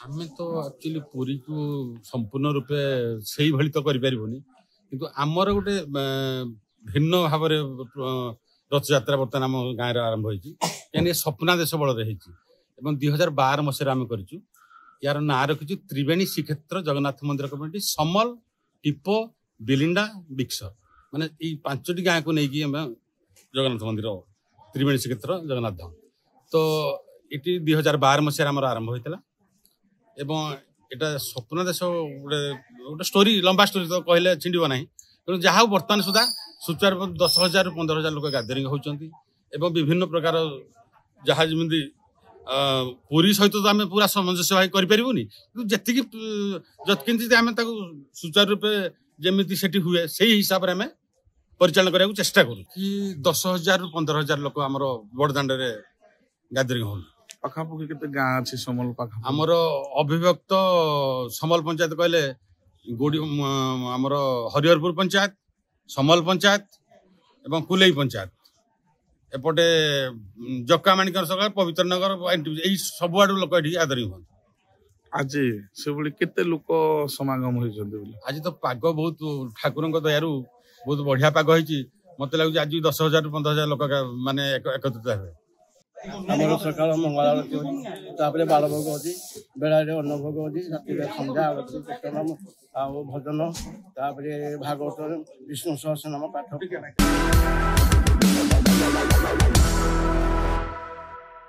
आम तो एक्चुअली पुरी को संपूर्ण रूपे से भाई तो करें किंतु आमर गोटे भिन्न भाव रथ यात्रा बर्तमान आम गाँव आरंभ होती स्वप्ना देश बल 2012 मसीह आम कर यार ना रखी त्रिवेणी श्रीक्षेत्र जगन्नाथ मंदिर कमिटी समल टीपो बिलिंडा बिक्सर माने ये 5टी गाँव को लेकिन जगन्नाथ मंदिर त्रिवेणी श्रीक्षेत्र जगन्नाथ धाम तो ये 2012 मसीह आम आरंभ होता एवं एटा स्वप्न देश गोटे गोटे स्टोरी लंबा स्टोरी तो कहले छिंडब ना तेणु जहाँ बर्तमान सुधा सुचारू 10,000 ରୁ 15,000 लोक गादरिंग होती विभिन्न प्रकार जहाँ जमी पुरी सहित तो आम पूरा सामंजस्य भाई करें जी जत्किंचित आम सुचारू रूपे जमी से हुए से हिसाब से आम परिचालन करने चेष्टा करूँ कि 10,000 ରୁ 15,000 लोक आम बड़दाण्ड गादरिंग हो पाखापाखि केते गाँ अछि समल पाखा हमर अभिव्यक्त समल पंचायत कहले गोडी हमर हरिहरपुर पंचायत समल पंचायत एवं कुलई पंचायत एपटे जक्का माणिकर सरकार पवित्र नगर यही सब आड़ लोक ये आदरिंग हो आज से बड़ी केते लोक समागम होइछन्ते बोले आज तो पाग बहुत ठाकुर दयारू बहुत बढ़िया पाग होइछि मते लागु आज 10,000 ରୁ 15,000 लोक माने एकत्रित हेबे आम सकाल मंगल आरती होती बाल भोग होती बेड़ा अन्न भोग होती राति संध्या आरती कीर्तन आ भजन भागवत विष्णु सहस्रनाम पाठ